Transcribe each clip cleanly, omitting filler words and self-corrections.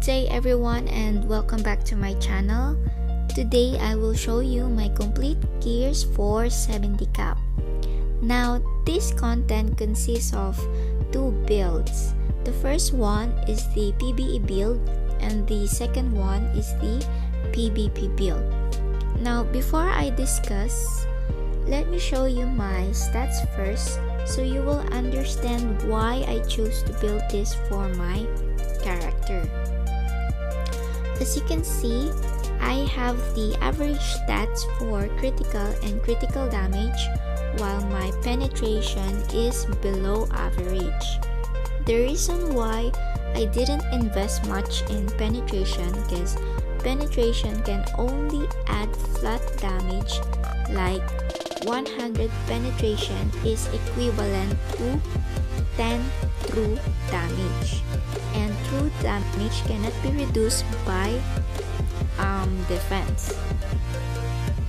day everyone, and welcome back to my channel. Today I will show you my complete gears for 70 cap. Now this content consists of two builds. The first one is the PVE build and the second one is the PvP build. Now before I discuss, let me show you my stats first so you will understand why I chose to build this for my character. As you can see, I have the average stats for critical and critical damage while my penetration is below average. The reason why I didn't invest much in penetration because penetration can only add flat damage, like 100 penetration is equivalent to 10 true damage, and true damage cannot be reduced by defense.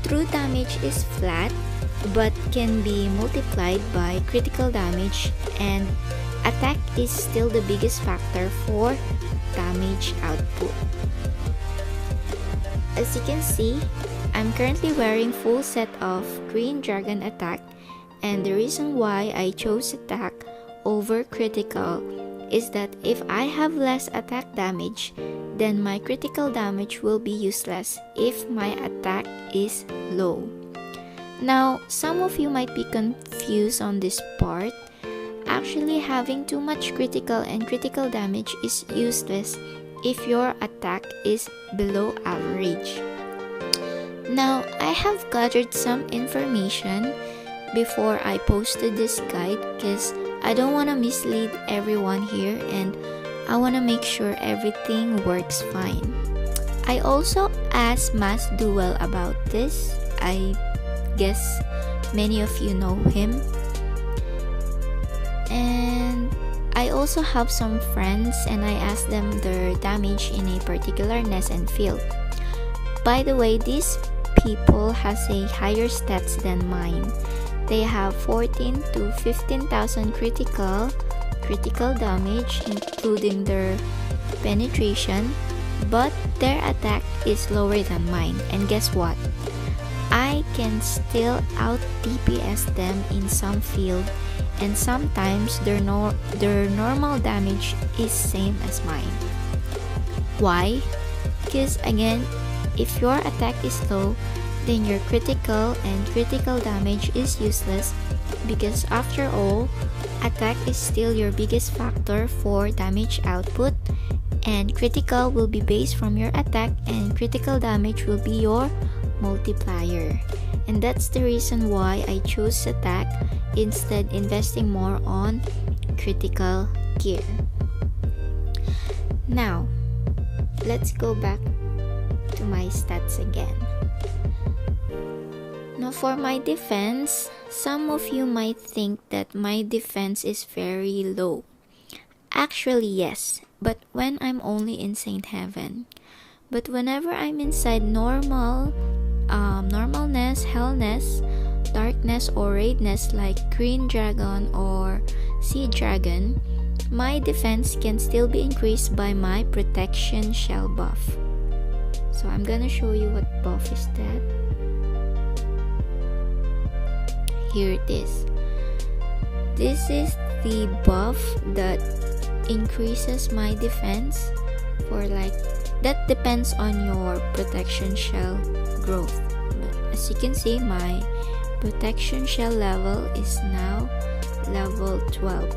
True damage is flat but can be multiplied by critical damage, and attack is still the biggest factor for damage output. As you can see, I'm currently wearing full set of Green Dragon attack, and the reason why I chose attack over critical is that if I have less attack damage, then my critical damage will be useless if my attack is low. Now, some of you might be confused on this part. Actually, having too much critical and critical damage is useless if your attack is below average. Now, I have gathered some information before I posted this guide because I don't want to mislead everyone here and I want to make sure everything works fine. I also asked Mas Doel about this. I guess many of you know him. And I also have some friends and I asked them their damage in a particular nest and field. By the way, these people has a higher stats than mine. They have 14 to 15,000 critical damage including their penetration, but their attack is lower than mine. And guess what? I can still out DPS them in some field, and sometimes their normal damage is same as mine. Why? Because again, if your attack is low, then your critical and critical damage is useless, because after all, attack is still your biggest factor for damage output, and critical will be based from your attack and critical damage will be your multiplier. And that's the reason why I chose attack instead investing more on critical gear. Now, let's go back to my stats again. Now for my defense, some of you might think that my defense is very low. Actually yes, but when I'm only in Saint Heaven. But whenever I'm inside normal nest, hell nest, dark nest, or raid nest like Green Dragon or Sea Dragon, my defense can still be increased by my protection shell buff. So I'm gonna show you what buff is that. Here it is. This is the buff that increases my defense for that depends on your protection shell growth. But as you can see, my protection shell level is now level 12.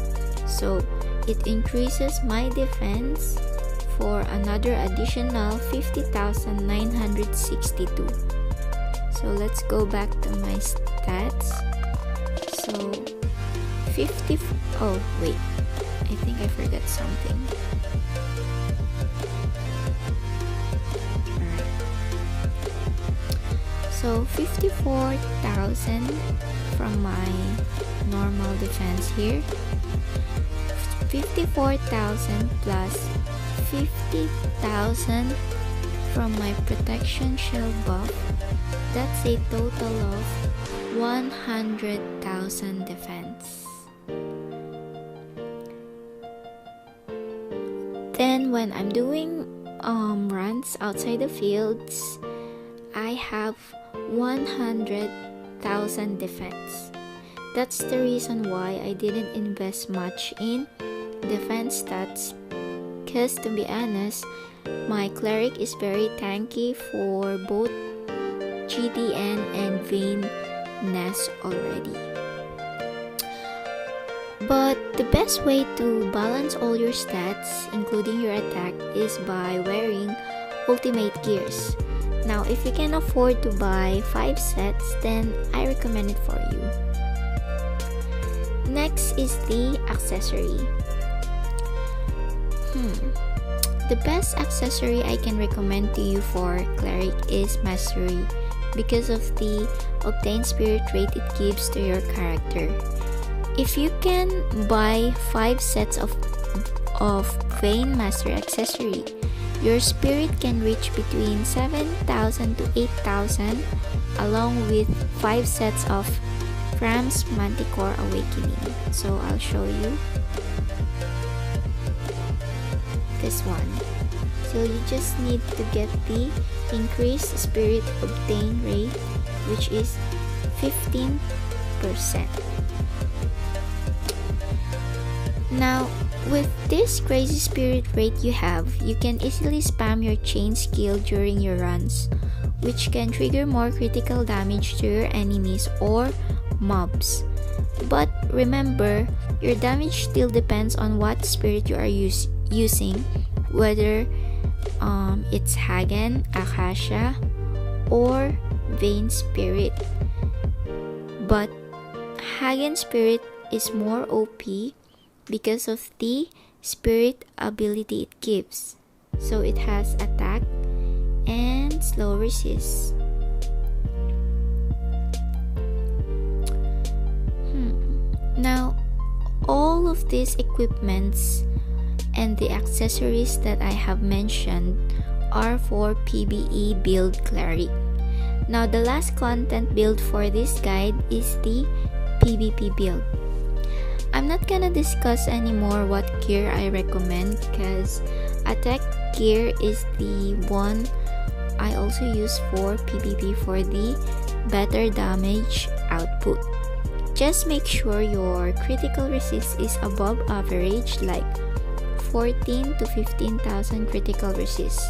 So it increases my defense for another additional 50,962. So let's go back to my stats. So 50, oh wait, I think I forgot something. Alright. So 54,000 from my normal defense here. 54,000 plus 50,000 from my protection shell buff. That's a total of 100,000 defense. Then when I'm doing runs outside the fields, I have 100,000 defense. That's the reason why I didn't invest much in defense stats, because to be honest, my Cleric is very tanky for both GDN and Vaynness already. But the best way to balance all your stats, including your attack, is by wearing ultimate gears. Now, if you can afford to buy 5 sets, then I recommend it for you. Next is the accessory. The best accessory I can recommend to you for Cleric is Mastery, because of the obtained spirit rate it gives to your character. If you can buy 5 sets of Vayne Master Accessory, your spirit can reach between 7,000 to 8,000, along with 5 sets of Fram's Manticore Awakening. So I'll show you this one. So you just need to get the increased spirit obtain rate, which is 15%. Now, with this crazy spirit rate you have, you can easily spam your chain skill during your runs, which can trigger more critical damage to your enemies or mobs. But remember, your damage still depends on what spirit you are using, whether it's Hagen, Akasha, or Vayne Spirit. But Hagen Spirit is more OP because of the spirit ability it gives. So it has attack and slow resist. Now, all of these equipments and the accessories that I have mentioned are for PVE build Cleric. Now, the last content build for this guide is the PvP build. I'm not gonna discuss anymore what gear I recommend, because attack gear is the one I also use for PvP for the better damage output. Just make sure your critical resist is above average, like 14 to 15,000 critical resist.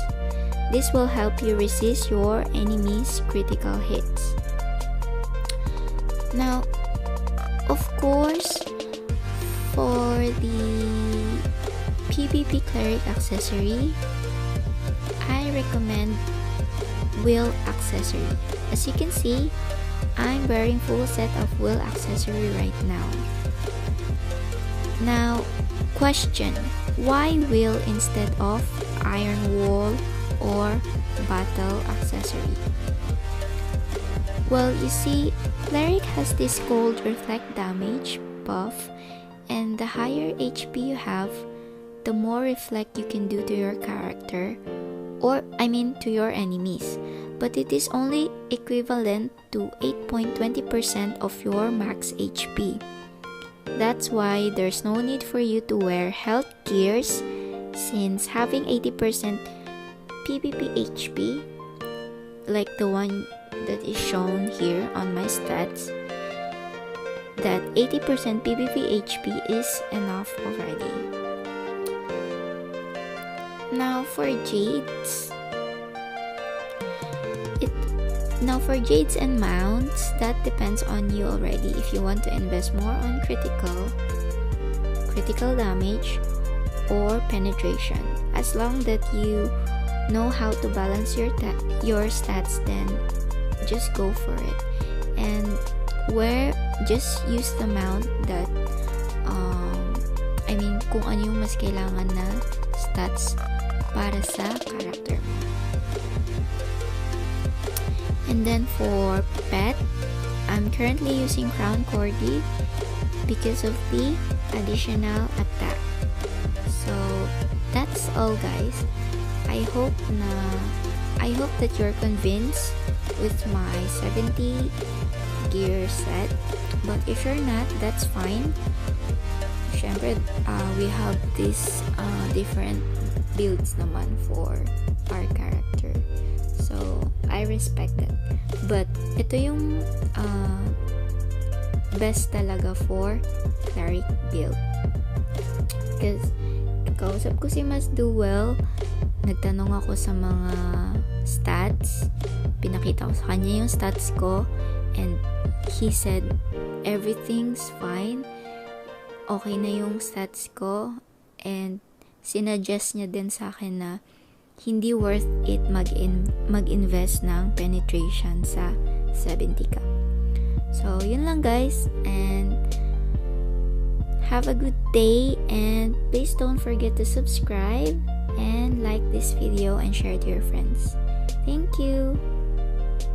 This will help you resist your enemy's critical hits. Now, of course, for the PvP Cleric accessory, I recommend Will Accessory. As you can see, I'm wearing full set of Will Accessory right now. Now, question, why Will instead of Iron Wall or Battle Accessory? Well, you see, Cleric has this cold reflect damage buff, and the higher HP you have, the more reflect you can do to your character, or to your enemies. But it is only equivalent to 8.20% of your max HP. That's why there's no need for you to wear health gears, since having 80% PvP HP, like the one that is shown here on my stats, that 80% PvP HP is enough already. Now for Jades and mounts, that depends on you already if you want to invest more on critical damage or penetration. As long that you know how to balance your stats, then just go for it. And just use the mount that kung ano yung mas kailangan na stats para sa character mo. And then for pet, I'm currently using Crown Corgi because of the additional attack. So that's all, guys. I hope that you're convinced with my 70 gear set, but if you're not, that's fine. Syempre, we have these different builds naman for our character. So, I respect that. But, ito yung best talaga for Cleric build. Because, kausap ko si Mas Doel, nagtanong ako sa mga stats, pinakita ko sa kanya yung stats ko, and he said, everything's fine, okay na yung stats ko, and sinuggest niya din sa akin na hindi worth it mag-invest ng penetration sa 70k. So, yun lang guys, and have a good day, and please don't forget to subscribe and like this video and share to your friends. Thank you.